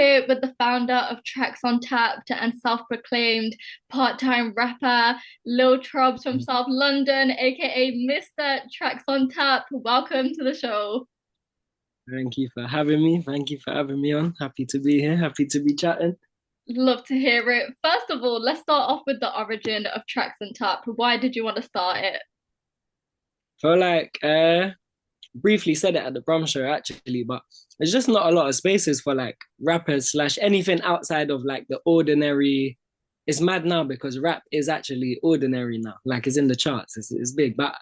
here with the founder of Tracks on Tap and self-proclaimed part-time rapper Lil Trubz from South London, aka Mr. Tracks on Tap. Welcome to the show. Thank you for having me. Thank you for having me on. Happy to be here. Happy to be chatting. Love to hear it. First of all, let's start off with the origin of Tracks on Tap. Why did you want to start it? Feel like briefly said it at the prom show actually, but there's just not a lot of spaces for like rappers slash anything outside of like the ordinary. It's mad now because rap is actually ordinary now. Like it's in the charts. It's big. But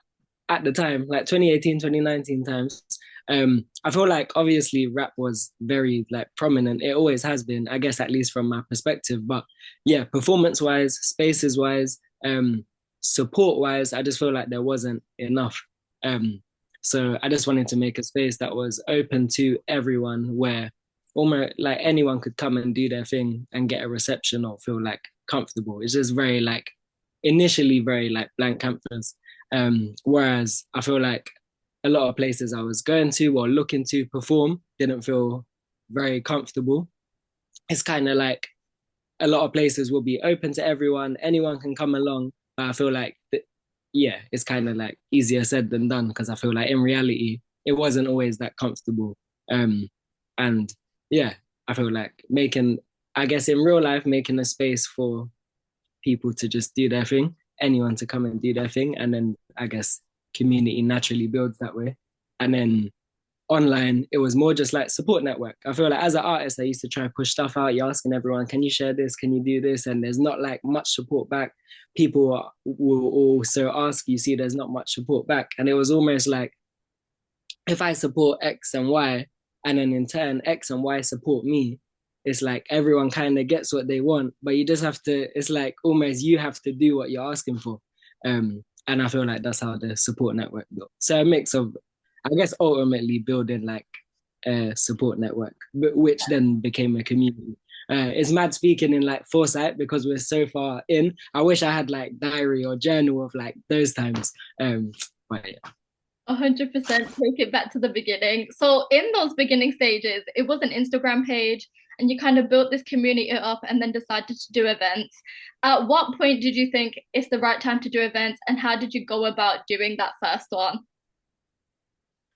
at the time, like 2018, 2019 times, I feel like obviously rap was very like prominent. It always has been, I guess, at least from my perspective. But yeah, performance wise, spaces wise, support wise, I just feel like there wasn't enough. So I just wanted to make a space that was open to everyone where almost like anyone could come and do their thing and get a reception or feel like comfortable. It's just very like initially very like blank canvas. Whereas I feel like a lot of places I was going to or looking to perform didn't feel very comfortable. It's kind of like a lot of places will be open to everyone, anyone can come along. But I feel like, yeah, it's kind of like easier said than done because I feel like in reality, it wasn't always that comfortable. And yeah, I feel like making, I guess in real life, making a space for people to just do their thing, anyone to come and do their thing. And then I guess community naturally builds that way. And then online, it was more just like support network. I feel like as an artist, I used to try and push stuff out. You're asking everyone, can you share this? Can you do this? And there's not like much support back. People will also ask you, see, there's not much support back. And it was almost like if I support X and Y, and then in turn, X and Y support me, it's like everyone kind of gets what they want, but you just have to, it's like almost you have to do what you're asking for. And I feel like that's how the support network built. So a mix of, I guess, ultimately building like a support network, which then became a community. It's mad speaking in like foresight because we're so far in. I wish I had like diary or journal of like those times. But yeah. 100% take it back to the beginning. So in those beginning stages, it was an Instagram page and you kind of built this community up and then decided to do events. At what point did you think it's the right time to do events and how did you go about doing that first one?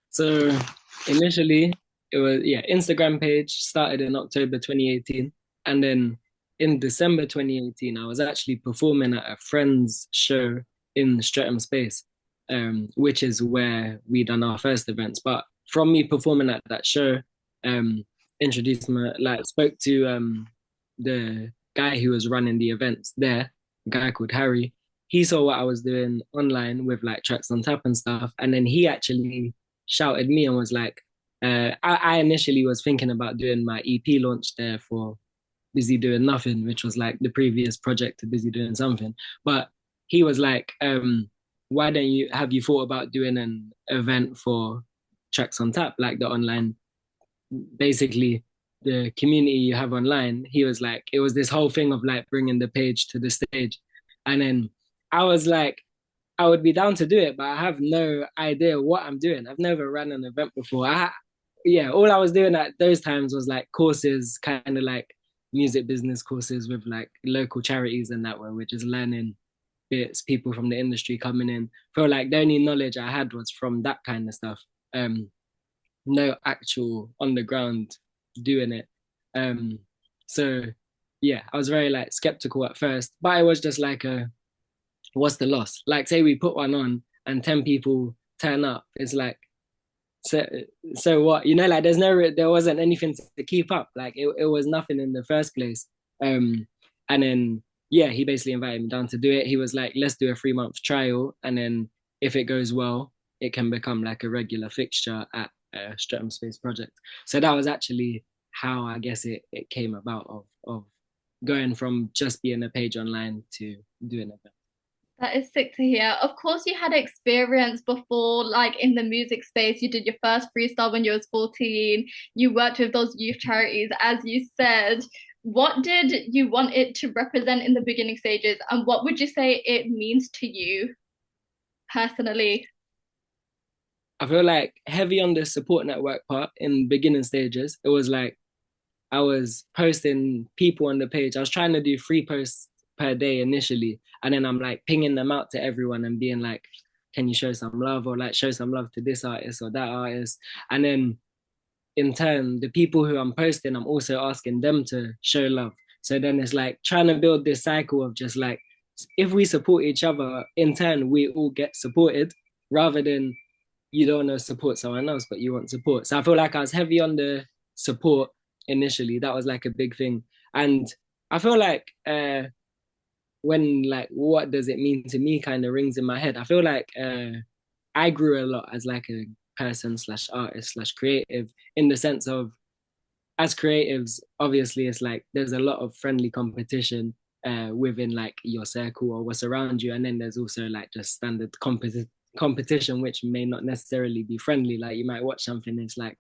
So initially it was yeah, Instagram page started in October 2018. And then in December 2018, I was actually performing at a friend's show in Streatham Space, which is where we done our first events. But from me performing at that show, um, introduced my like spoke to the guy who was running the events there, a guy called Harry. He saw what I was doing online with like tracks on tap and stuff, and then he actually shouted me and was like, I initially was thinking about doing my EP launch there for Busy Doing Nothing, which was like the previous project to Busy Doing Something. But he was like, why don't you have you thought about doing an event for Tracks on Tap, like the online, basically the community you have online? He was like, it was this whole thing of like bringing the page to the stage. And then I was like, I would be down to do it, but I have no idea what I'm doing. I've never ran an event before. Yeah, all I was doing at those times was like courses, kind of like music business courses with like local charities and that where we're just learning bits, people from the industry coming in. Feel like the only knowledge I had was from that kind of stuff. No actual on the ground doing it. Um, so yeah, I was very like skeptical at first, but it was just like a what's the loss? Like say we put one on and 10 people turn up, it's like so so what? You know, like there wasn't anything to keep up. Like it was nothing in the first place. And then yeah, he basically invited me down to do it. He was like, let's do a 3 month trial, and then if it goes well, it can become like a regular fixture at Streatham Space Project. So that was actually how I guess it came about of going from just being a page online to doing it. That is sick to hear. Of course, you had experience before, like in the music space. You did your first freestyle when you was 14. You worked with those youth charities, as you said. What did you want it to represent in the beginning stages, and what would you say it means to you personally? I feel like heavy on the support network part in beginning stages. It was like I was posting people on the page. I was trying to do 3 posts per day initially, and then I'm like pinging them out to everyone and being like, "Can you show some love or like show some love to this artist or that artist?" And then in turn, the people who I'm posting, I'm also asking them to show love. So then it's like trying to build this cycle of just like, if we support each other, in turn, we all get supported rather than you don't want to support someone else, but you want support. So I feel like I was heavy on the support initially. That was like a big thing. And I feel like when like what does it mean to me kind of rings in my head. I feel like I grew a lot as like a person slash artist slash creative in the sense of as creatives, obviously it's like there's a lot of friendly competition within like your circle or what's around you, and then there's also like just standard competition which may not necessarily be friendly. Like you might watch something and it's like,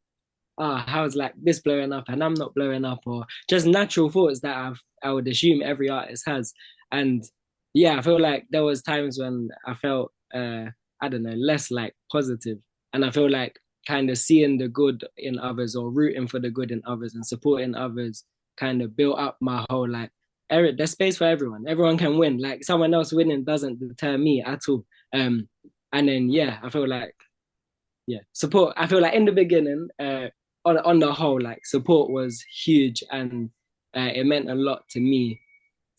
ah, how's like this blowing up and I'm not blowing up, or just natural thoughts that I would assume every artist has. And yeah, I feel like there was times when I felt I don't know, less like positive. And I feel like kind of seeing the good in others or rooting for the good in others and supporting others kind of built up my whole like there's space for everyone. Everyone can win. Like someone else winning doesn't deter me at all. And then yeah, I feel like yeah, support. I feel like in the beginning, on the whole, like support was huge, and it meant a lot to me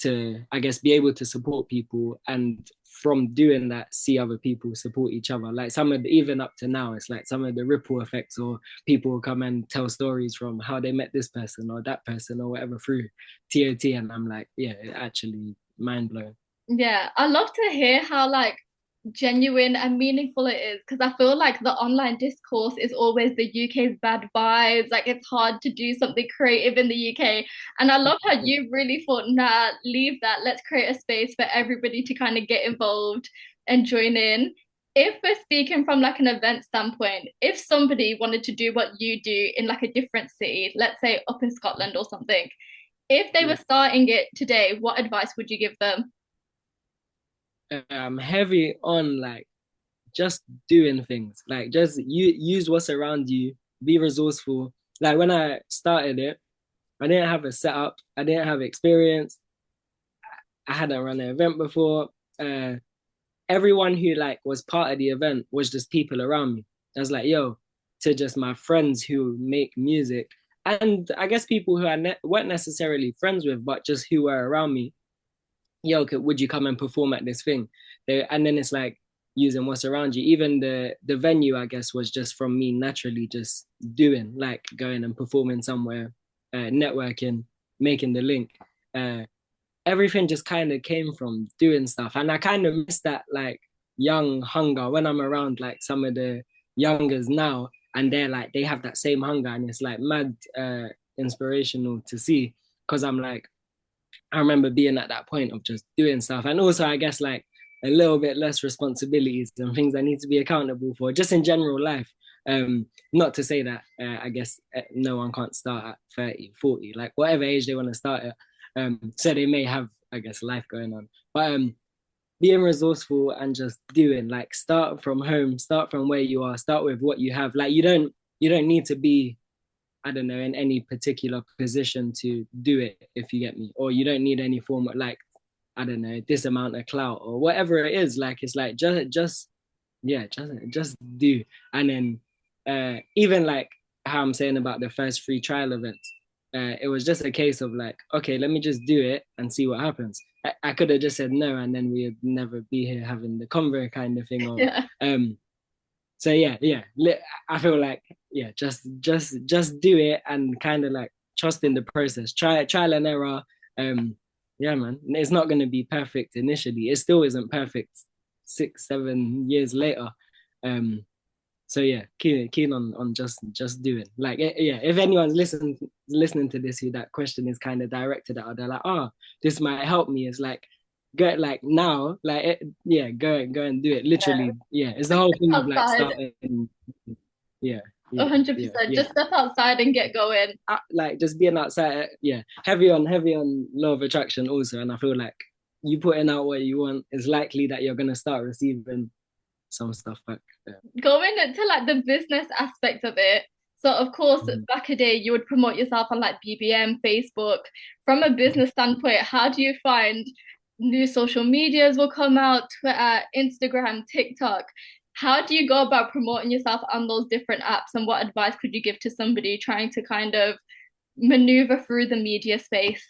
to, I guess, be able to support people, and from doing that, see other people support each other. Like some of the, even up to now, it's like some of the ripple effects, or people will come and tell stories from how they met this person or that person or whatever through TOT, and I'm like, yeah, it actually mind blowing. Yeah, I love to hear how like genuine and meaningful it is because I feel like the online discourse is always the UK's bad vibes. Like it's hard to do something creative in the UK. And I love how you really thought, nah, leave that. Let's create a space for everybody to kind of get involved and join in. If we're speaking from like an event standpoint, if somebody wanted to do what you do in like a different city, let's say up in Scotland or something, if they were Yeah. starting it today, what advice would you give them? Heavy on like just doing things. Like just you use what's around you, be resourceful. Like when I started it, I didn't have a setup, I didn't have experience, I hadn't run an event before. Uh, Everyone who like was part of the event was just people around me. I was like, yo, to just my friends who make music, and I guess people who weren't necessarily friends with, but just who were around me. Yo, would you come and perform at this thing? And then it's like using what's around you. Even the venue, I guess, was just from me naturally just doing, like going and performing somewhere, networking, making the link. Uh, Everything just kind of came from doing stuff. And I kind of miss that like young hunger when I'm around like some of the youngers now, and they're like they have that same hunger, and it's like mad inspirational to see, because I'm like I remember being at that point of just doing stuff. And also I guess like a little bit less responsibilities and things I need to be accountable for just in general life. Not to say that I guess no one can't start at 30, 40, like whatever age they want to start at. So they may have, I guess, life going on. But being resourceful and just doing, like, start from home, start from where you are, start with what you have. Like you don't need to be, I don't know, in any particular position to do it, if you get me. Or you don't need any form of like, I don't know, this amount of clout or whatever it is. Like it's like just yeah, just do. And then even like how I'm saying about the first free trial events, it was just a case of like, okay, let me just do it and see what happens. I could have just said no, and then we'd never be here having the convo kind of thing. Or Yeah. so yeah. I feel like yeah, just do it and kind of like trust in the process. Trial and error. Yeah, man. It's not gonna be perfect initially. It still isn't perfect 6, 7 years later. Um, so yeah, keen on just doing. Like yeah, if anyone's listening to this who that question is kind of directed at, or they're like, oh, this might help me. It's like go like now, like yeah, go and do it. Literally, yeah. It's the whole thing of like Outside, starting. Yeah, yeah, yeah, 100%. yeah. Just step outside and get going. Like just being outside, yeah. Heavy on law of attraction also, and I feel like you putting out what you want, it's likely that you're gonna start receiving some stuff back. Yeah. Going into like the business aspect of it. So of course, Mhm. back a day, you would promote yourself on like BBM, Facebook. From a business standpoint, how do you find new social medias will come out, Twitter, Instagram, TikTok? How do you go about promoting yourself on those different apps, and what advice could you give to somebody trying to kind of maneuver through the media space?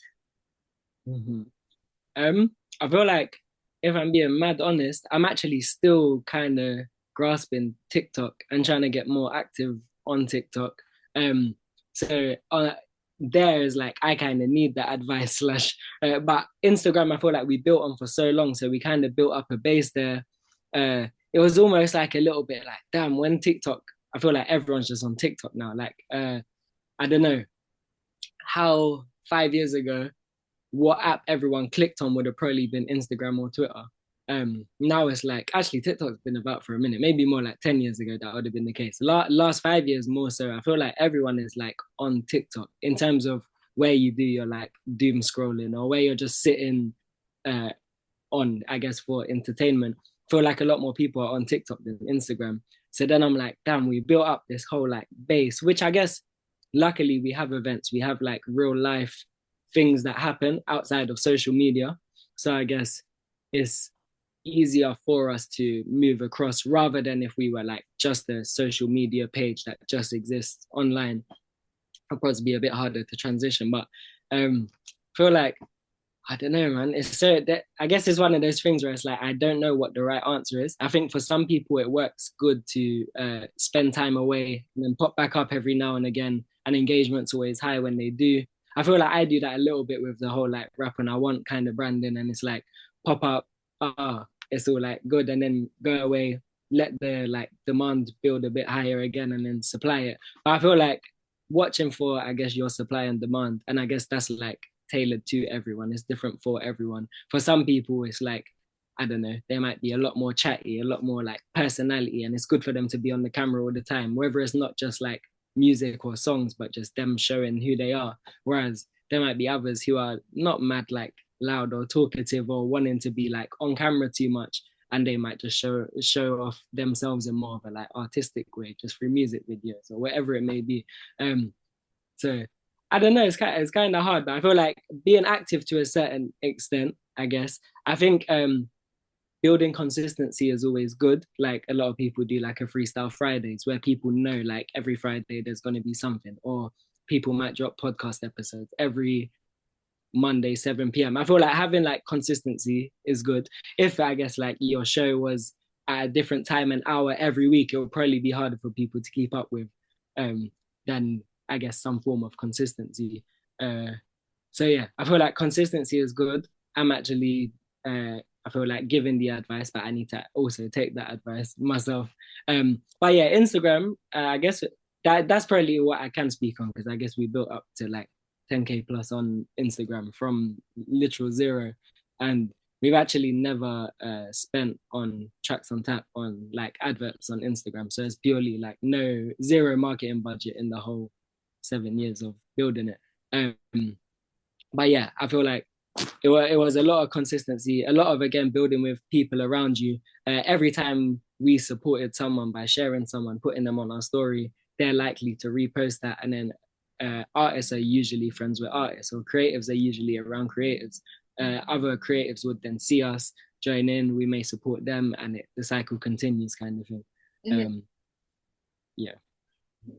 Mhm. I feel like if I'm being mad honest, I'm actually still kind of grasping TikTok and trying to get more active on TikTok. Um, so there is like I kind of need that advice slash. But Instagram, I feel like we built on for so long, so we kind of built up a base there. It was almost like a little bit like, damn, when TikTok, I feel like everyone's just on TikTok now. Like, I don't know how 5 years ago what app everyone clicked on would have probably been Instagram or Twitter. Now it's like actually TikTok's been about for a minute, maybe more like 10 years ago that would have been the case. Last 5 years more so. I feel like everyone is like on TikTok in terms of where you do your like doom scrolling or where you're just sitting uh, on, I guess, for entertainment. I feel like a lot more people are on TikTok than Instagram. So then I'm like, damn, we built up this whole like base, which I guess luckily we have events, we have like real life things that happen outside of social media. So I guess it's easier for us to move across rather than if we were like just a social media page that just exists online. It'll probably be a bit harder to transition. But I feel like I don't know, man. It's so that I guess it's one of those things where it's like I don't know what the right answer is. I think for some people it works good to spend time away and then pop back up every now and again, and engagement's always high when they do. I feel like I do that a little bit with the whole like rap and I want kind of branding, and it's like pop up, it's all like good, and then go away, let the like demand build a bit higher again, and then supply it. But I feel like watching for I guess your supply and demand, and I guess that's like tailored to everyone. It's different for everyone. For some people, it's like, I don't know, they might be a lot more chatty, a lot more like personality, and it's good for them to be on the camera all the time, whether it's not just like music or songs, but just them showing who they are. Whereas there might be others who are not mad, like loud or talkative or wanting to be like on camera too much. And they might just show off themselves in more of a like artistic way, just through music videos or whatever it may be. So I don't know. It's kind of hard, but I feel like being active to a certain extent. I guess I think building consistency is always good. Like a lot of people do, like a freestyle Fridays where people know like every Friday there's going to be something, or people might drop podcast episodes every Monday 7 p.m. I feel like having like consistency is good. If I guess like your show was at a different time and hour every week, it would probably be harder for people to keep up with um, than I guess some form of consistency. Uh, so yeah, I feel like consistency is good. I'm actually I feel like giving the advice, but I need to also take that advice myself. But yeah, Instagram, I guess that's probably what I can speak on because I guess we built up to like 10K plus on Instagram from literal zero, and we've actually never spent on tracks on tap on like adverts on Instagram. So it's purely like no zero marketing budget in the whole 7 years of building it. But yeah, I feel like it was a lot of consistency, a lot of again building with people around you. Every time we supported someone by sharing someone, putting them on our story, they're likely to repost that, and then artists are usually friends with artists, or creatives are usually around creatives. Other creatives would then see us, join in, we may support them, and the cycle continues, kind of thing. Yeah, Um, yeah.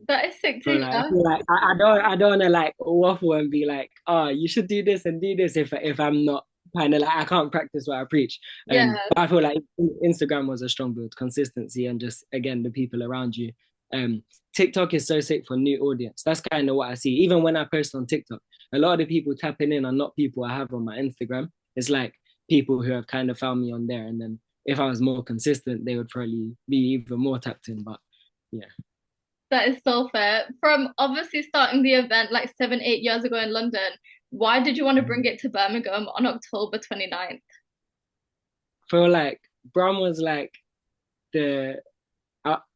that is sick to But like, I hear. feel like I don't want to like waffle and be like, oh, you should do this and do this if I'm not kind of like I can't practice what I preach. Yeah, But I feel like Instagram was a strong build, consistency, and just again the people around you. Um, TikTok is so sick for new audience. That's kind of what I see. Even when I post on TikTok, a lot of the people tapping in are not people I have on my Instagram. It's like people who have kind of found me on there, and then if I was more consistent, they would probably be even more tapped in. But yeah. that is so fair. From obviously starting the event like 7, 8 years ago in London, why did you want to bring it to Birmingham on October 29th? Feel like Brum was like the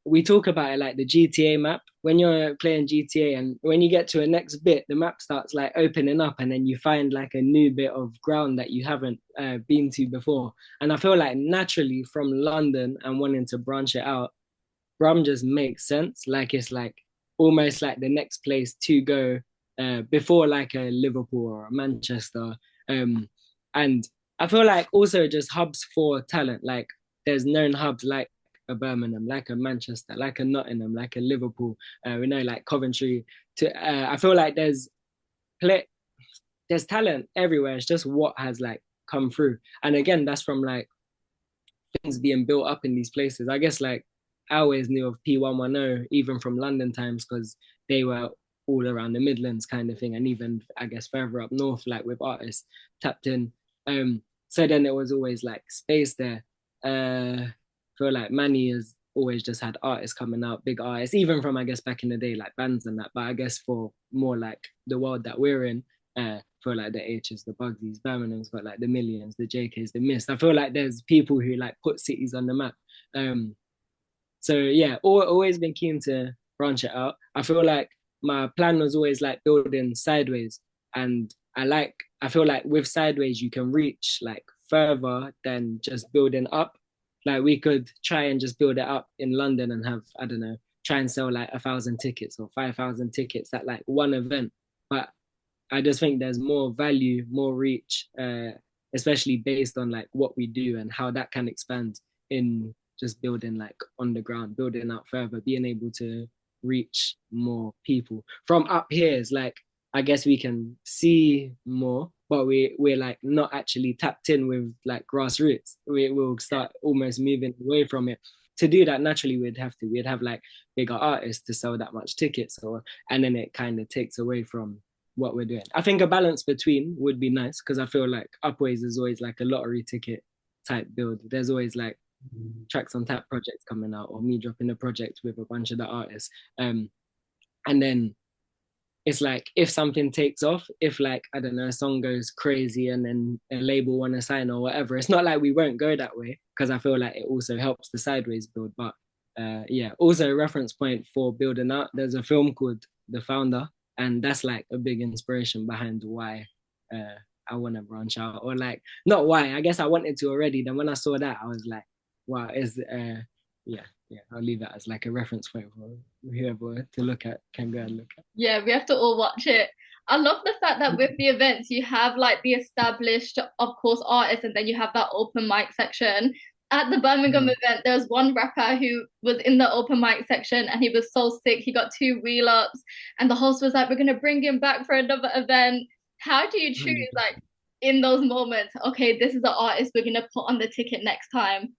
we talk about it like the GTA map. When you're playing GTA and when you get to a next bit, the map starts like opening up, and then you find like a new bit of ground that you haven't been to before. And I feel like naturally from London and wanting to branch it out, Brum just makes sense. Like it's like almost like the next place to go before like a Liverpool or a Manchester. Um, and I feel like also just hubs for talent. Like there's known hubs like a Birmingham, like a Manchester, like a Nottingham, like a Liverpool. We know like Coventry. I feel like play there's talent everywhere. It's just what has like come through. And again, that's from like things being built up in these places. I guess like I always knew of P110 even from London times because they were all around the Midlands kind of thing, and even I guess further up north, like with artists tapped in. So then it was always like space there. I feel like Manny has always just had artists coming out, big artists, even from I guess back in the day, like bands and that. But I guess for more like the world that we're in, for like the H's, the Bugsies, Birmingham's got like the Millions, the JKs, the Mist. I feel like there's people who like put cities on the map. Um, so yeah, always been keen to branch it out. I feel like my plan was always like building sideways, and I feel like with sideways you can reach like further than just building up. Like we could try and just build it up in London and have, I don't know, try and sell like 1,000 tickets or 5,000 tickets at like one event. But I just think there's more value, more reach, especially based on like what we do and how that can expand in just building like on the ground, building out further, being able to reach more people. From up here is like I guess we can see more, but we're like not actually tapped in with like grassroots. We will start almost moving away from it. To do that, naturally we'd have like bigger artists to sell that much tickets, or and then it kind of takes away from what we're doing. I think a balance between would be nice because I feel like Upways is always like a lottery ticket type build. There's always like tracks on tap projects coming out, or me dropping a project with a bunch of the artists. And then it's like if something takes off, if like I don't know, a song goes crazy and then a label want to sign or whatever, it's not like we won't go that way because I feel like it also helps the sideways build. But yeah, also a reference point for building out. There's a film called The Founder, and that's like a big inspiration behind why I want to branch out, or like not why. I guess I wanted to already. Then when I saw that, I was like, wow, is yeah, yeah. I'll leave that as like a reference point for whoever to look at can go and look at. Yeah, we have to all watch it. I love the fact that with the events, you have like the established, of course, artists, and then you have that open mic section. At the Birmingham Mhm. event, there was one rapper who was in the open mic section and he was so sick. He got two wheel ups, and the host was like, "We're gonna bring him back for another event." How do you choose, like, in those moments? Okay, this is the artist we're gonna put on the ticket next time.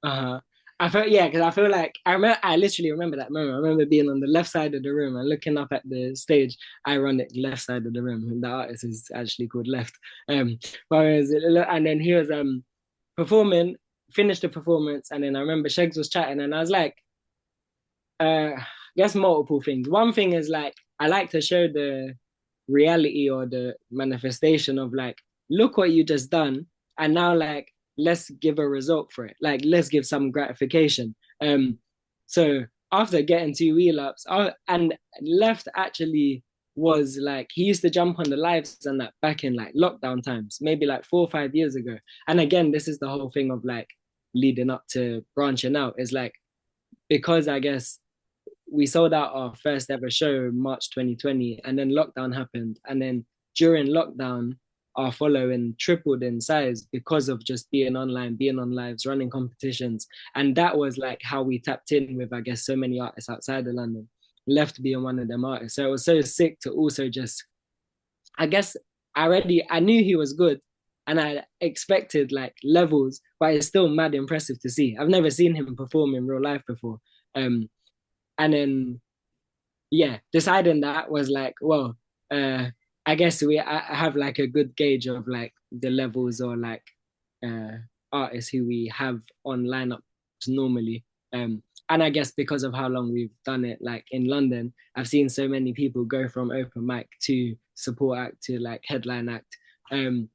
Uh-huh. I felt yeah, because I feel like I literally remember that moment. I remember being on the left side of the room and looking up at the stage, ironic left side of the room. And the artist is actually called Left. Um, and then he was performing, finished the performance, and then I remember Shegs was chatting, and I was like, I guess multiple things. One thing is like I like to show the reality or the manifestation of like, look what you just done, and now like let's give a result for it. Like let's give some gratification. So after getting two wheel ups, and Left actually was like he used to jump on the lives and that back in like lockdown times, maybe like 4 or 5 years ago. And again, this is the whole thing of like leading up to branching out. Is like because I guess we sold out our first ever show March 2020, and then lockdown happened, and then during lockdown our following tripled in size because of just being online, being on lives, running competitions. And that was like how we tapped in with I guess so many artists outside of London, Left being one of them artists. So it was so sick to also just I guess I knew he was good, and I expected like levels, but it's still mad impressive to see. I've never seen him perform in real life before. um and then yeah, deciding that was like, well, I guess I have like a good gauge of like the levels or like uh artists who we have on lineups normally. And I guess because of how long we've done it, like in London, I've seen so many people go from open mic to support act to like headline act. Um,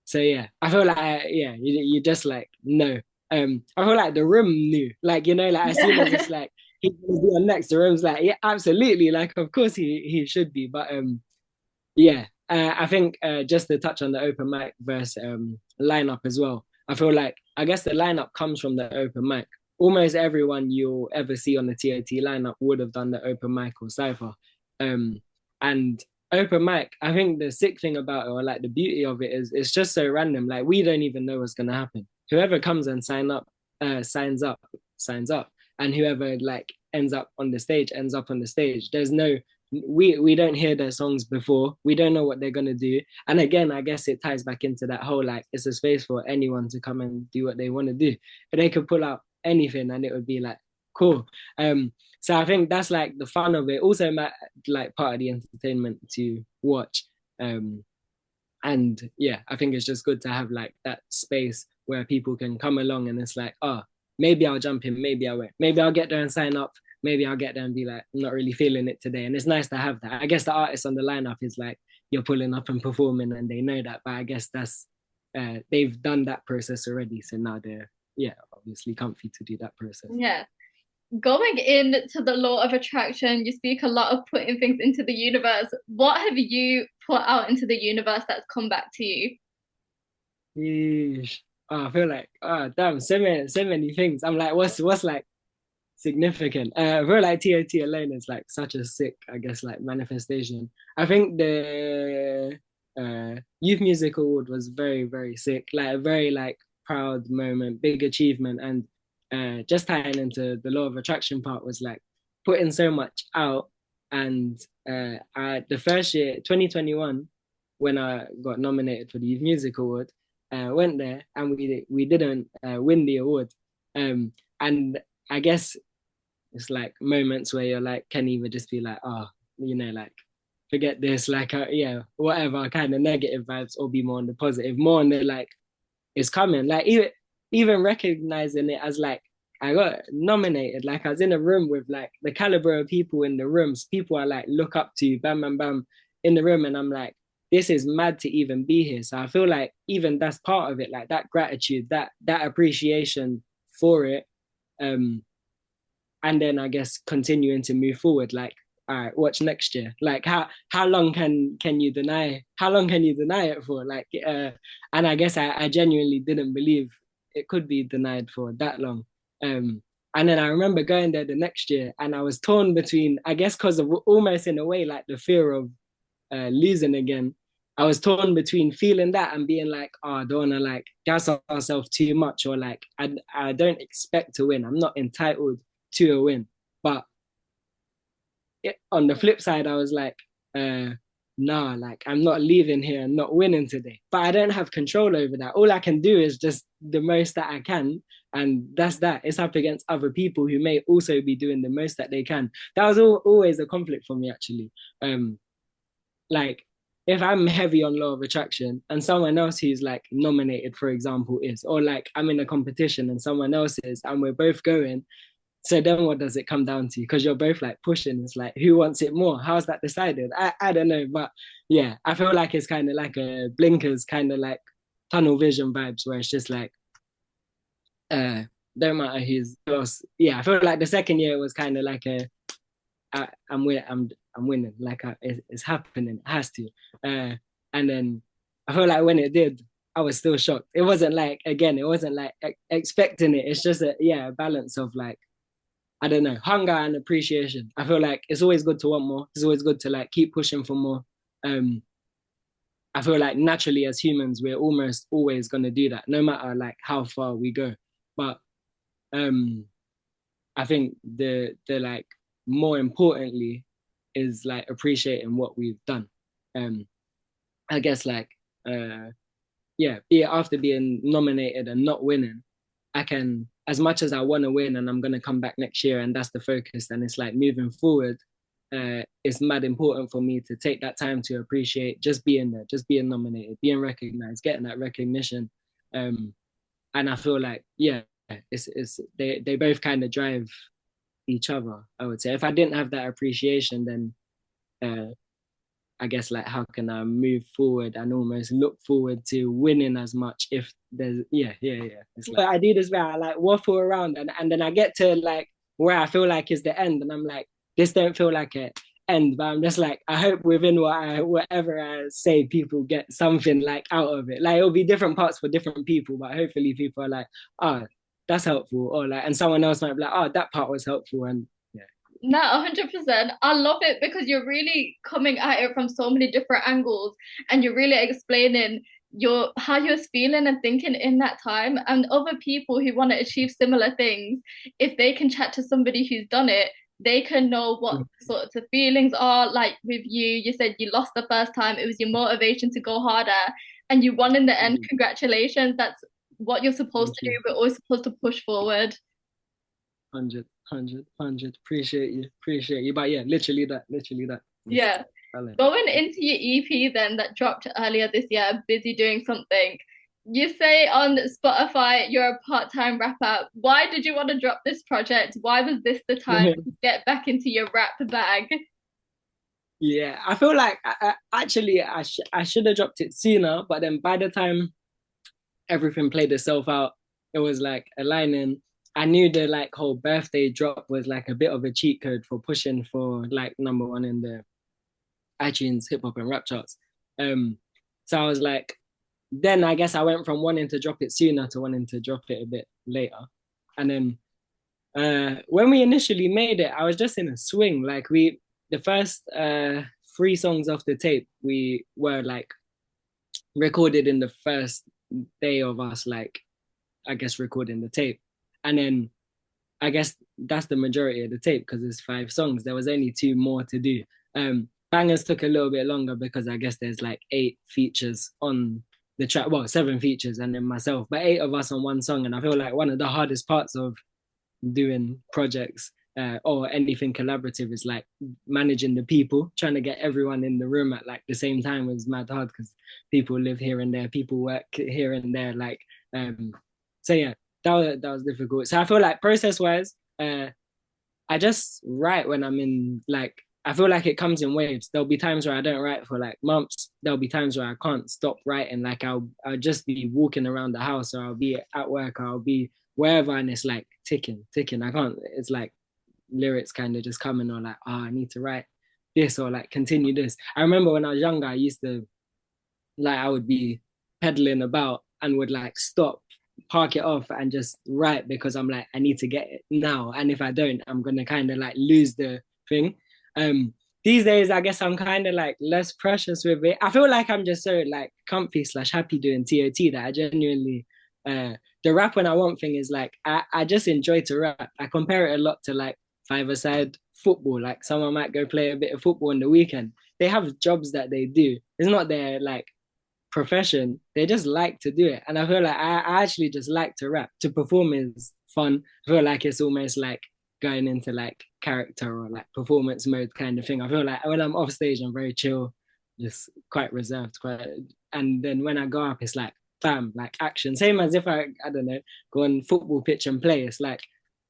so yeah, I feel like yeah, you just like know. I feel like the room knew, like like as soon as it's like he's gonna be on next, the room's like yeah, absolutely, like of course he should be, but yeah, I think just to touch on the open mic versus lineup as well. I feel like I guess the lineup comes from the open mic. almost everyone you'll ever see on the TOT lineup would have done the open mic or cypher. Um, and open mic, I think the sick thing about it, or like the beauty of it, is it's just so random. Like we don't even know what's gonna happen. Whoever comes and signs up, signs up, and whoever like ends up on the stage. There's no we don't hear their songs before. We don't know what they're gonna do. And again, I guess it ties back into that whole like it's a space for anyone to come and do what they want to do. But they could pull out anything and it would be like cool. So I think that's like the fun of it. Also, like part of the entertainment to watch. Um, and yeah, I think it's just good to have like that space where people can come along and it's like, oh, maybe I'll jump in, maybe I won't. Maybe I'll get there and sign up. Maybe I'll get there and be like, I'm not really feeling it today. And it's nice to have that. I guess the artist on the lineup is like, you're pulling up and performing and they know that. But I guess that's, they've done that process already. So now they're, yeah, obviously comfy to do that process. Yeah. Going into the law of attraction, you speak a lot of putting things into the universe. What have you put out into the universe that's come back to you? Yeesh. Oh, I feel like, oh, damn, so many things. I'm like, what's like significant? I feel like TOT alone is like such a sick, I guess, like manifestation. I think the Youth Music Award was very, very sick, like a very like proud moment, big achievement, and just tying into the law of attraction part was like putting so much out. And the first year, 2021, when I got nominated for the Youth Music Award, went there and we didn't win the award. And I guess it's like moments where you're like, can either just be like, oh, like forget this, like, yeah, whatever, kind of negative vibes, or be more on the positive, more on the like, it's coming. Like, even recognizing it as like, I got nominated. Like, I was in a room with like the caliber of people in the rooms, people I like look up to, bam, bam, bam, in the room. And I'm like, this is mad to even be here. So I feel like even that's part of it, like that gratitude, that appreciation for it. And then I guess continuing to move forward, like, all right, what's next year? Like how long can you deny it for? Like and I guess I genuinely didn't believe it could be denied for that long. And then I remember going there the next year and I was torn between, I guess because of almost in a way like the fear of losing again. I was torn between feeling that and being like, oh, I don't want to like gas ourselves too much, or like I don't expect to win. I'm not entitled to a win. But on the flip side, I was like, nah, like I'm not leaving here and not winning today. But I don't have control over that. All I can do is just the most that I can. And that's that. It's up against other people who may also be doing the most that they can. That was always a conflict for me, actually. Like, if I'm heavy on law of attraction and someone else who's like nominated, for example, is, or like I'm in a competition and someone else is, and we're both going, so then what does it come down to? Because you're both like pushing. It's like, who wants it more? How's that decided? I don't know. But yeah, I feel like it's kind of like a blinkers, kind of like tunnel vision vibes where it's just like, uh, don't matter who's else. Yeah, I feel like the second year was kind of like I'm winning. I'm winning. Like it's happening. It has to. And then I feel like when it did, I was still shocked. It wasn't like, again, it wasn't like expecting it. It's just a balance of like, I don't know, hunger and appreciation. I feel like it's always good to want more. It's always good to like keep pushing for more. I feel like naturally as humans, we're almost always gonna do that, no matter like how far we go. But um, I think the like more importantly is like appreciating what we've done. Um, I guess like yeah, be it after being nominated and not winning, I can, as much as I want to win and I'm going to come back next year and that's the focus, and it's like moving forward, it's mad important for me to take that time to appreciate just being there, just being nominated, being recognized, getting that recognition. And I feel like, yeah, it's they both kind of drive each other, I would say. If I didn't have that appreciation, then I guess like how can I move forward and almost look forward to winning as much if there's yeah. It's like I do this where I like waffle around and then I get to like where I feel like is the end and I'm like, this don't feel like an end, but I'm just like, I hope within whatever I say, people get something like out of it. Like it'll be different parts for different people, but hopefully people are like, oh, that's helpful, or like, and someone else might be like, oh, that part was helpful, and yeah. No, 100%. I love it because you're really coming at it from so many different angles and you're really explaining your how you're feeling and thinking in that time. And other people who want to achieve similar things, if they can chat to somebody who's done it, they can know what sorts of feelings are. Like with you, you said you lost the first time, it was your motivation to go harder, and you won in the end. Mhm. Congratulations. That's what you're supposed Thank to do. you. We're always supposed to push forward. 100. Appreciate you. But yeah, literally that. Yes. Yeah. I like Going it. into your EP then that dropped earlier this year, Busy Doing Something. You say on Spotify you're a part-time rapper. Why did you want to drop this project? Why was this the time to get back into your rap bag? Yeah, I feel like actually I should have dropped it sooner, but then by the time everything played itself out, it was like aligning. I knew the like whole birthday drop was like a bit of a cheat code for pushing for like number one in the iTunes hip hop and rap charts. Um, so I was like, then I guess I went from wanting to drop it sooner to wanting to drop it a bit later. And then when we initially made it, I was just in a swing. Like the first three songs off the tape, we were like recorded in the first day of us, like I guess recording the tape, and then I guess that's the majority of the tape because it's 5 songs. There was only two more to do. Bangers took a little bit longer because I guess there's like 8 features on the track. Well, 7 features and then myself, but 8 of us on one song. And I feel like one of the hardest parts of doing projects or anything collaborative is like managing the people, trying to get everyone in the room at like the same time was mad hard because people live here and there, people work here and there. Like, so yeah, that was difficult. So I feel like process wise, I just write when I'm in like I feel like it comes in waves. There'll be times where I don't write for like months. There'll be times where I can't stop writing. Like I'll just be walking around the house or I'll be at work or I'll be wherever and it's like ticking. I can't it's like lyrics kind of just coming or like, oh, I need to write this or like continue this. I remember when I was younger, I used to like I would be pedaling about and would like stop, park it off, and just write because I'm like, I need to get it now. And if I don't, I'm gonna kind of like lose the thing. Um, these days, I guess I'm kind of like less precious with it. I feel like I'm just so like comfy slash happy doing TOT that I genuinely the rap when I want thing is like I just enjoy to rap. I compare it a lot to like five-a-side football. Like someone might go play a bit of football on the weekend. They have jobs that they do. It's not their like profession. They just like to do it. And I feel like I actually just like to rap. To perform is fun. I feel like it's almost like going into like character or like performance mode kind of thing. I feel like when I'm off stage, I'm very chill, just quite reserved, quite. And then when I go up, it's like bam, like action. Same as if I don't know, go on football pitch and play. It's like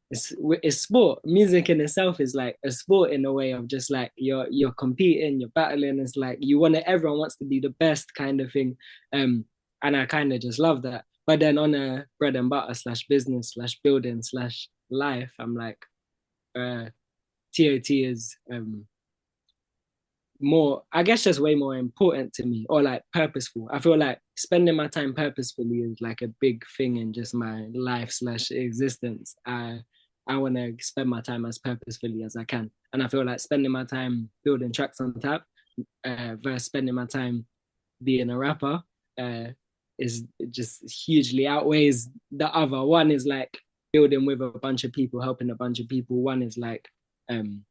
it's sport. Music in itself is like a sport in a way of just like you're competing, you're battling. It's like everyone wants to be the best kind of thing. And I kind of just love that. But then on a bread and butter slash business slash building slash life, I'm like, TOT is more, I guess, just way more important to me or like purposeful. I feel like spending my time purposefully is like a big thing in just my life slash existence. I want to spend my time as purposefully as I can, and I feel like spending my time building tracks on tap versus spending my time being a rapper is just hugely outweighs the other. One is like building with a bunch of people, helping a bunch of people. One is like um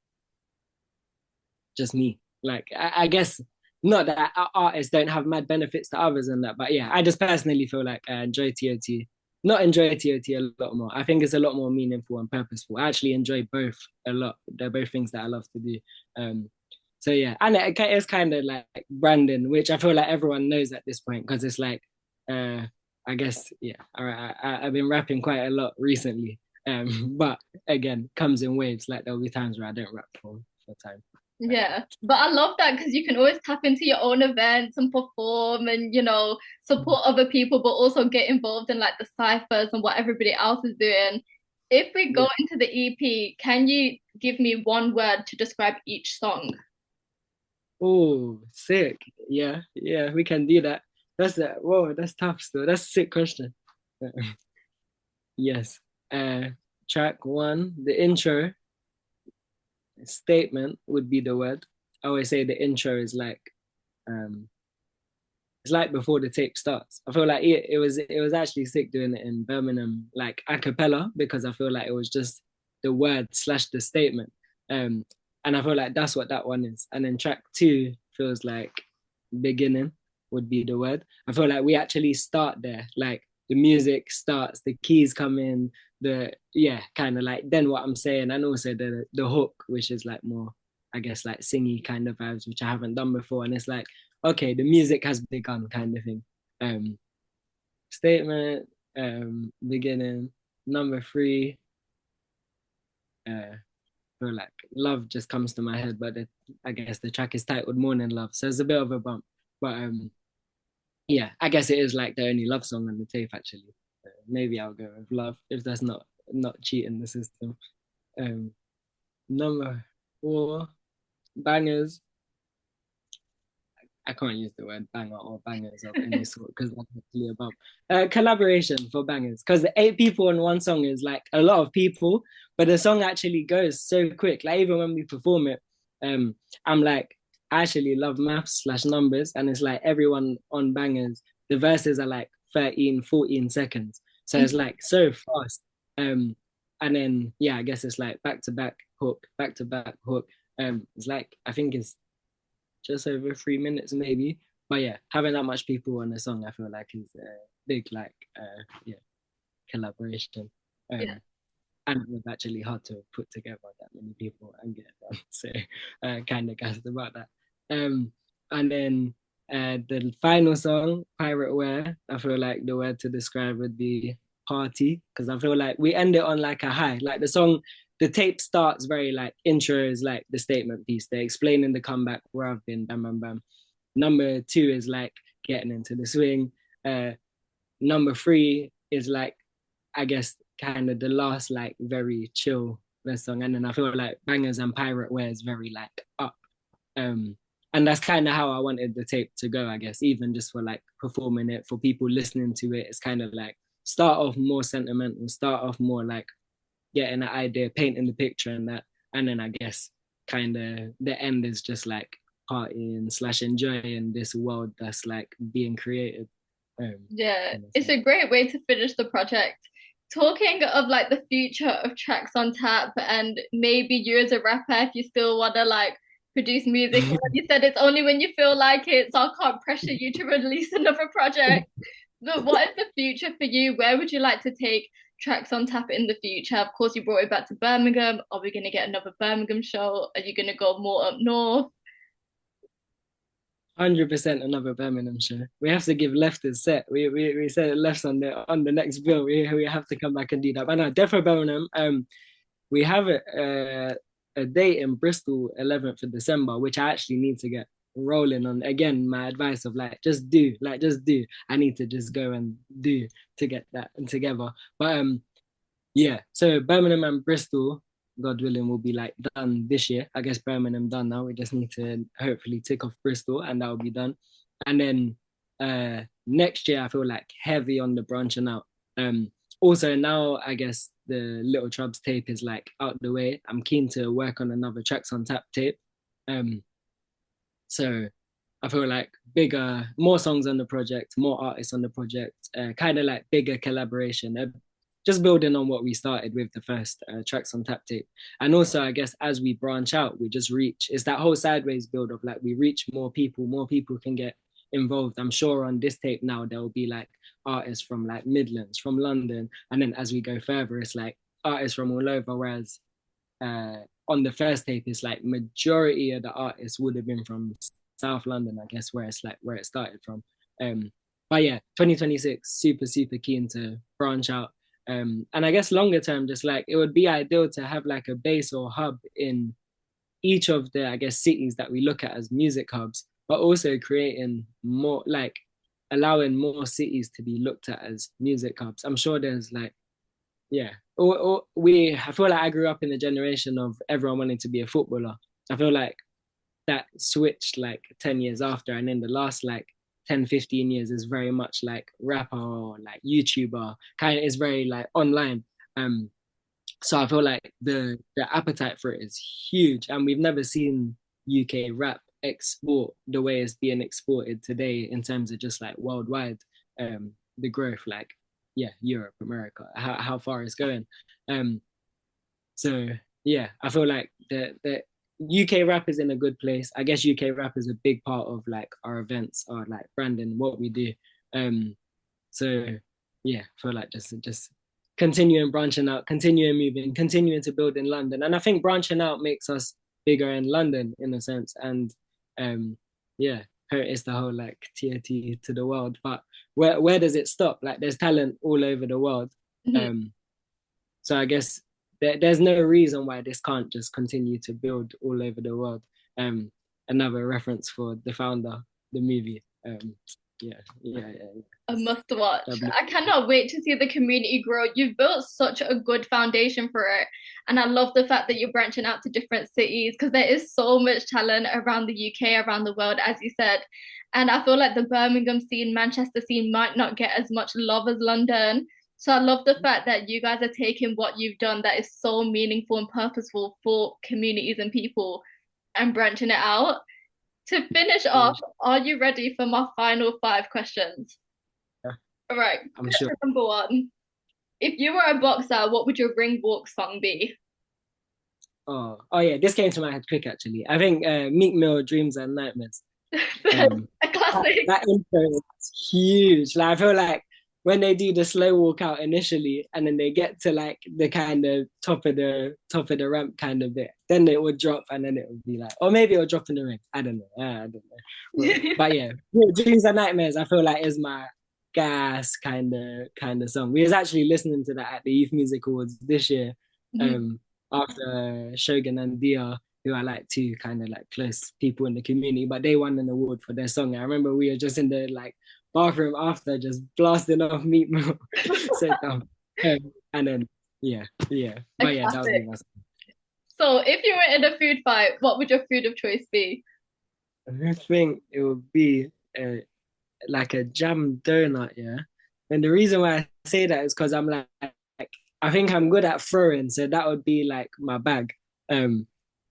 just me. Like I guess not that artists don't have mad benefits to others and that, but yeah, I just personally feel like I enjoy TOT. Not enjoy TOT a lot more. I think it's a lot more meaningful and purposeful. I actually enjoy both a lot. They're both things that I love to do. So yeah, and it's kind of like branding, which I feel like everyone knows at this point because it's like, I guess yeah. All right, I've been rapping quite a lot recently, but again, comes in waves. Like there'll be times where I don't rap for time. Yeah, but I love that because you can always tap into your own events and perform and, support other people, but also get involved in like the ciphers and what everybody else is doing. If we go Yeah. into the EP, can you give me one word to describe each song? Oh, sick. Yeah, we can do that. That's that. Whoa, that's tough still. That's a sick question. Yes. uh, track one, the intro statement would be the word. I always say the intro is like um it's like before the tape starts. I feel like it was actually sick doing it in Birmingham, like a cappella, because I feel like it was just the word slash the statement. Um, and I feel like that's what that one is. And then track two feels like beginning would be the word. I feel like we actually start there. Like the music starts, the keys come in, the yeah, kind of like then what I'm saying, and also the hook, which is like more, I guess, like singy kind of vibes, which I haven't done before. And it's like okay, the music has begun kind of thing. Um, statement, beginning, number three, feel like love just comes to my head, but I guess the track is titled Morning Love. So it's a bit of a bump. But yeah, I guess it is like the only love song on the tape actually. Maybe I'll go with love if that's not cheating the system. Um, number four, bangers. I can't use the word banger or bangers of any sort because that's actually about collaboration for bangers. Because the 8 people on one song is like a lot of people, but the song actually goes so quick. Like even when we perform it, I'm like, I actually love maths slash numbers, and it's like everyone on bangers, the verses are like 13, 14 seconds. So it's like so fast. Um, and then yeah, I guess it's like back to back hook. It's like I think it's just over 3 minutes maybe. But yeah, having that much people on the song, I feel like is a big like yeah collaboration. Yeah. Um, and it was actually hard to put together that many people and get it done. So kind of gassed about that. And then the final song, Pirate Wear, I feel like the word to describe would be party because I feel like we end it on like a high. Like the song, the tape starts very like intro is like the statement piece. They're explaining the comeback where I've been, bam, bam, bam. Number two is like getting into the swing. Uh, number three is like I guess kind of the last like very chill less song, and then I feel like Bangers and Pirate Wear is very like up, um, and that's kind of how I wanted the tape to go. I guess even just for like performing it for people listening to it, it's kind of like start off more sentimental, start off more like getting an idea, painting the picture, and that, and then I guess kind of the end is just like partying slash enjoying this world that's like being created. Yeah, In a it's sense. a great way to finish the project. Talking of like the future of tracks on tap and maybe you as a rapper, if you still want to like produce music, or when you said it's only when you feel like it, so I can't pressure you to release another project. But what is the future for you? Where would you like to take tracks on tap in the future? Of course, you brought it back to Birmingham. Are we going to get another Birmingham show? Are you going to go more up north? 100% another Birmingham show. We have to give left a set. We said left on the next bill. We have to come back and do that. But no, Defo Birmingham. We have a date in Bristol, 11th of December, which I actually need to get rolling on. Again, my advice of like just do. I need to just go and do to get that together. But yeah, so Birmingham and Bristol, God willing, will be like done this year. I guess Birmingham done now. We just need to hopefully tick off Bristol and that will be done. And then next year, I feel like heavy on the branching out. Also now I guess the Little Trubz tape is like out the way. I'm keen to work on another tracks on tap tape. Um, so I feel like bigger, more songs on the project, more artists on the project, kind of like bigger collaboration. Just building on what we started with the first tracks on tap tape. And also, I guess as we branch out, we just reach. It's that whole sideways build of like we reach more people can get involved. I'm sure on this tape now there will be like artists from like Midlands, from London, and then as we go further, it's like artists from all over. Whereas uh, on the first tape, it's like majority of the artists would have been from South London, I guess, where it's like where it started from. Um, but yeah, 2026, super keen to branch out. And I guess longer term, just like it would be ideal to have like a base or hub in each of the, I guess, cities that we look at as music hubs, but also creating more like allowing more cities to be looked at as music hubs. I'm sure there's like yeah. I feel like I grew up in the generation of everyone wanting to be a footballer. I feel like that switched like 10 years after. And in the last like 10, 15 years is very much like rapper or like YouTuber, kind of is very like online. So I feel like the appetite for it is huge, and we've never seen UK rap export the way it's being exported today in terms of just like worldwide, the growth, like yeah, Europe, America, how far it's going. Um, so yeah, I feel like the UK rap is in a good place. I guess UK rap is a big part of like our events or like branding, what we do. Um, so yeah, I feel like just continuing branching out, continuing moving, continuing to build in London. And I think branching out makes us bigger in London in a sense. And yeah, it's the whole like TOT to the world. But where does it stop? Like there's talent all over the world. Mhm. Um, so I guess there's no reason why this can't just continue to build all over the world. Um, Another reference for the founder, the movie. Yeah. A must watch. That'd I cannot wait to see the community grow. You've built such a good foundation for it. And I love the fact that you're branching out to different cities because there is so much talent around the UK, around the world, as you said. And I feel like the Birmingham scene, Manchester scene might not get as much love as London. So I love the fact that you guys are taking what you've done that is so meaningful and purposeful for communities and people and branching it out. To finish be, off, are you ready for my final five questions? yeah, All right, I'm sure. question number one. If you were a boxer, what would your ring walk song be? Oh yeah, this came to my head quick actually. I think Meek Mill, Dreams and Nightmares. That's Um, a that, classic. that intro is huge. Like I feel like when they do the slow walk out initially, and then they get to like the kind of top of the ramp kind of bit, then it would drop, and then it would be like, or maybe it'll drop in the ring. I don't know. I don't know. But yeah, Dreams and Nightmares. I feel like is my gas kind of song. We was actually listening to that at the Youth Music Awards this year. Mhm. Um, After Shogun and Dia, who are like two kind of like close people in the community, but they won an award for their song. I remember we were just in the like bathroom after, just blasting off Meat Mill, so dumb. And then yeah, A but yeah, that would be classic. my. So, if you were in a food fight, what would your food of choice be? I think it would be like a jam donut, yeah. And the reason why I say that is because I'm like I think I'm good at throwing, so that would be like my bag. Um,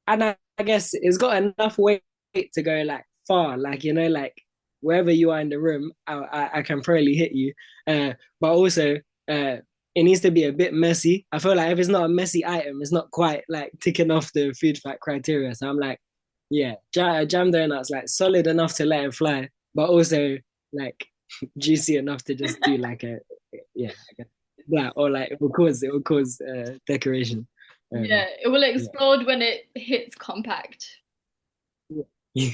and I guess it's got enough weight to go like far, like like wherever you are in the room, I can probably hit you. But also, it needs to be a bit messy. I feel like if it's not a messy item, it's not quite like ticking off the food fact criteria. So I'm like, yeah, jam donut's like solid enough to let it fly, but also like juicy enough to just do like a yeah, I guess that or like it will cause decoration. Yeah, it will Yeah. explode when it hits compact. I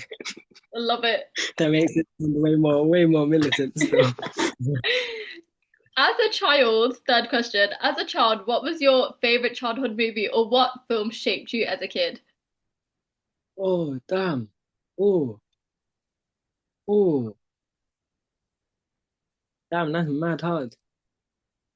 love it. That makes it way more militant still. As a child, third question, as a child, what was your favorite childhood movie or what film shaped you as a kid? Oh damn. Oh, oh, damn, that's mad hard.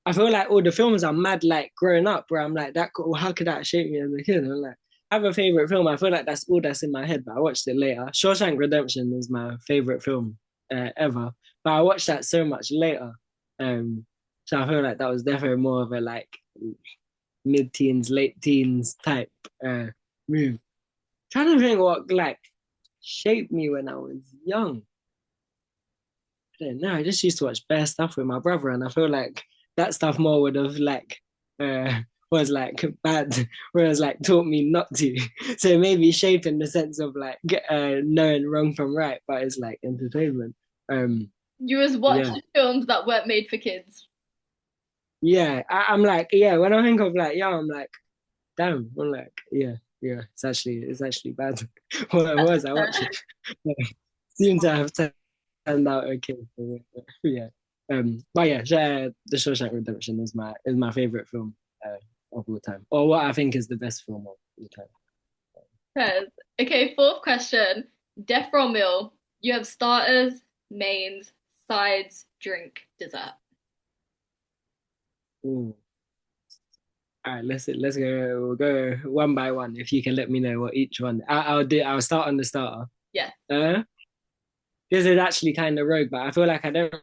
I feel like all the films are mad like growing up where I'm like how could that shape me as a kid? I'm like, I have a favorite film. I feel like that's all that's in my head, but I watched it later. Shawshank Redemption is my favorite film ever, but I watched that so much later. Um, so I feel like that was definitely more of a like mid-teens, late teens type move. Trying to think what like shaped me when I was young. I don't know. I just used to watch bare stuff with my brother, and I feel like that stuff more would have like was like bad, whereas like taught me not to. So maybe shape in the sense of like knowing wrong from right, but it's like entertainment. Um, You was yeah, watching films that weren't made for kids. yeah. I'm like, yeah. When I think of like, yeah, I'm like, damn. I'm like, yeah. It's actually bad. What was I watching? Seem to have turned out okay. Yeah. But yeah, The Shawshank Redemption is my favorite film of all time, or what I think is the best film of all time. Says, okay, fourth question. Death row meal. You have starters, mains, sides, drink, dessert. Ooh. All right, let's go. We'll go one by one. If you can let me know what each one. I'll do. I'll start on the starter. Yeah. Uh, this is actually kind of rogue, but I feel like I don't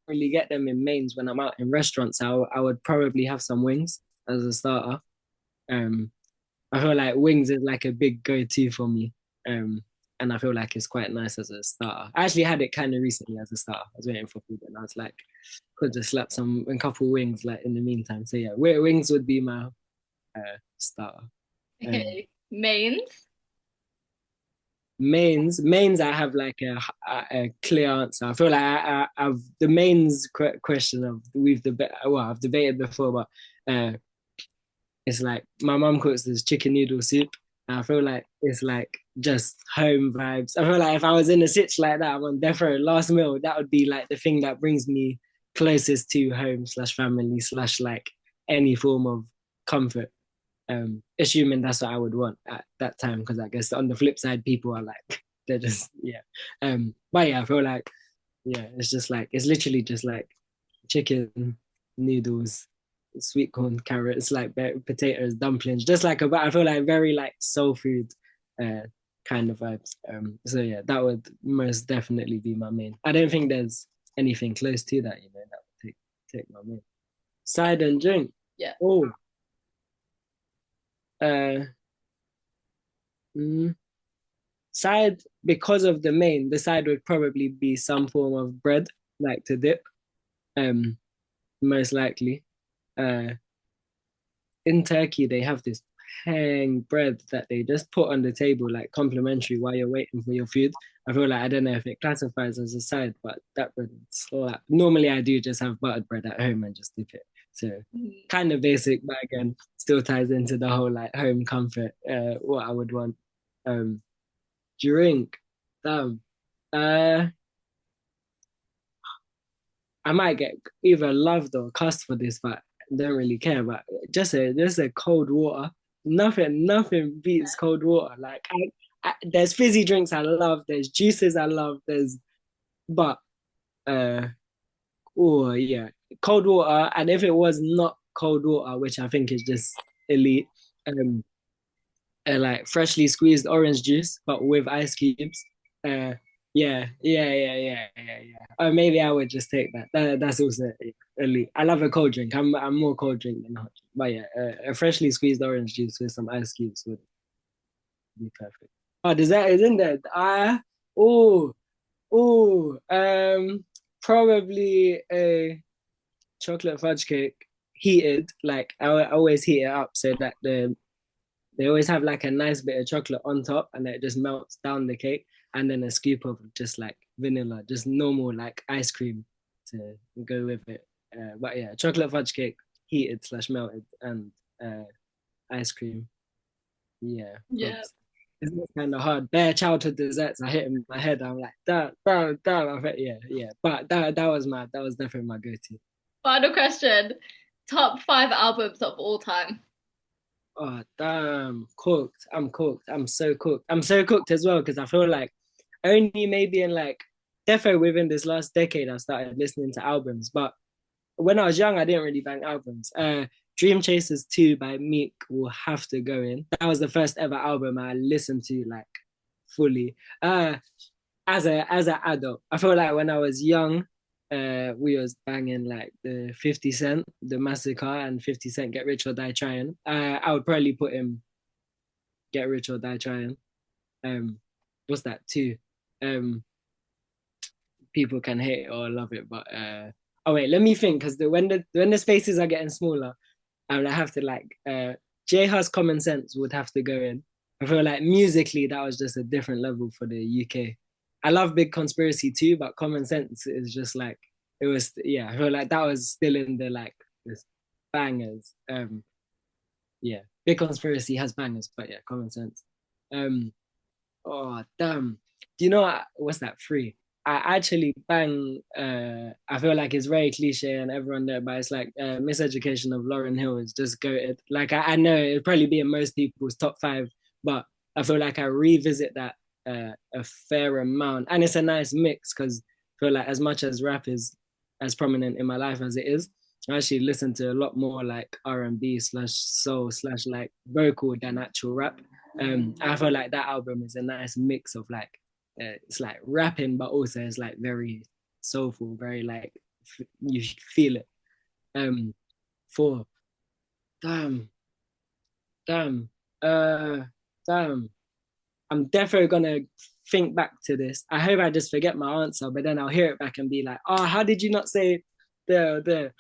really get them in mains when I'm out in restaurants. I would probably have some wings. as a starter. Um, I feel like wings is like a big go-to for me. Um, and I feel like it's quite nice as a starter. I actually had it kind of recently as a starter. I was waiting for food and I was like, could just slap a couple wings like in the meantime. So yeah, wings would be my starter. Um, Okay. Mains? mains, I have like a clear answer. I feel like I've the mains question of I've debated before, but it's like my mum cooks this chicken noodle soup. And I feel like it's like just home vibes. I feel like if I was in a sitch like that, I'm on death row, last meal, that would be like the thing that brings me closest to home slash family slash like any form of comfort. Assuming that's what I would want at that time, because I guess on the flip side, people are like they're just yeah. But yeah, I feel like yeah, it's just like it's literally just like chicken, noodles, sweet corn, carrots, like potatoes, dumplings, just like I feel like very like soul food, uh, kind of vibes. So yeah, that would most definitely be my main. I don't think there's anything close to that, you know, that would take my main. Side and drink. Yeah. Oh, uh, mm, side because of the main. The side would probably be some form of bread, like to dip. Um, most likely. Uh, in Turkey, they have this hang bread that they just put on the table like complimentary while you're waiting for your food. I feel like I don't know if it classifies as a side, but that bread is slap. Normally, I do just have buttered bread at home and just dip it. So Mhm. kind of basic, but again, still ties into the whole like home comfort. What I would want. Um, drink. Damn. Uh, I might get either loved or cussed for this, but I don't really care. But just a cold water. Nothing beats cold water. Like there's fizzy drinks I love. There's juices I love. But uh oh yeah, cold water. And if it was not cold water, which I think is just elite, um, like freshly squeezed orange juice, but with ice cubes. Uh, yeah. Or maybe I would just take that. That's also elite. I love a cold drink. I'm more cold drink than hot drink. But yeah, a freshly squeezed orange juice with some ice cubes would be perfect. Oh, dessert is in there. Oh, oh, probably a chocolate fudge cake heated. Like I always heat it up so that they always have like a nice bit of chocolate on top and it just melts down the cake and then a scoop of just like vanilla, just normal like ice cream to go with it. But yeah, chocolate fudge cake, heated slash melted and uh, ice cream. Yeah, Yeah. props. It's kind of hard. Bare childhood desserts I hit in my head. I'm like, damn. I bet, yeah. But that was definitely my go-to. Final question. Top five albums of all time. Oh, damn. Cooked. I'm cooked. I'm so cooked. I'm so cooked as well because I feel like only maybe in like defo within this last decade I started listening to albums. But when I was young, I didn't really bang albums. Dream Chasers 2 by Meek will have to go in. That was the first ever album I listened to like fully. As an adult. I feel like when I was young, we was banging like the 50 Cent, the Massacre, and 50 Cent Get Rich or Die Trying. I would probably put him Get Rich or Die Trying. What's that too? Um, people can hate it or love it, but oh wait, let me think because when the spaces are getting smaller, I would have to like J Hus Common Sense would have to go in. I feel like musically that was just a different level for the UK. I love Big Conspiracy too, but Common Sense is just like it was yeah, I feel like that was still in the like this bangers. Yeah. Big Conspiracy has bangers, but yeah, Common Sense. Um oh damn. Do you know what's that free? I actually bang I feel like it's very cliche and everyone there, but it's like Miseducation of Lauryn Hill is just goated. Like I know it'd probably be in most people's top five, but I feel like I revisit that a fair amount. And it's a nice mix because I feel like as much as rap is as prominent in my life as it is, I actually listen to a lot more like R&B slash soul slash like vocal than actual rap. I feel like that album is a nice mix of like it's like rapping, but also it's like very soulful, very like you feel it. For Damn, damn, uh, damn. I'm definitely gonna think back to this. I hope I just forget my answer, but then I'll hear it back and be like, oh, how did you not say the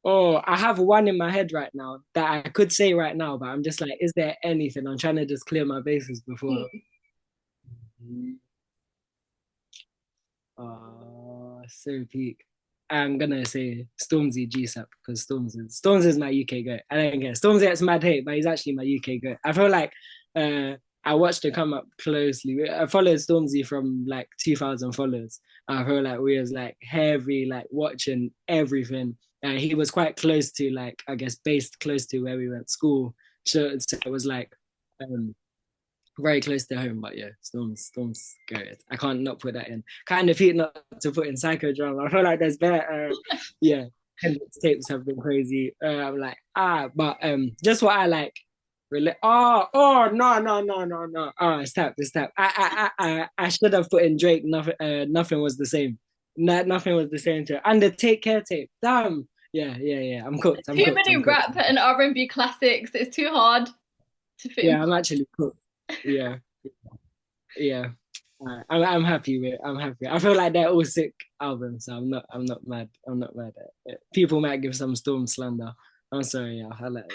oh, I have one in my head right now that I could say right now, but I'm just like, is there anything? I'm trying to just clear my bases before. Mm. So peak. I'm gonna say Stormzy GSAP because Stormzy is my UK goat. I don't care. Stormzy gets mad hate, but he's actually my UK goat. I feel like I watched it come up closely. I followed Stormzy from like 2,000 followers. I feel like we was like heavy, like watching everything. He was quite close to like I guess based close to where we went to school. So it was like um very close to home, but yeah, Storm's good. I can't not put that in. Kind of hate not to put in psychodrama. I feel like there's better. Yeah, Kendrick's tapes have been crazy. I'm like but just what I like. Really. Oh no. Oh, it's tap. I should have put in Drake. Nothing was the same. Nothing was the same to and the Take Care tape. Damn. Yeah. I'm cooked. I'm Too cooked. many I'm cooked. rap and R&B classics. It's too hard to fit in. Yeah, I'm actually cooked. Yeah. Yeah, I'm happy with. I'm happy. I feel like they're all sick albums. So I'm not mad. I'm not mad at it. People might give some Storm slander. I'm sorry, yeah. I like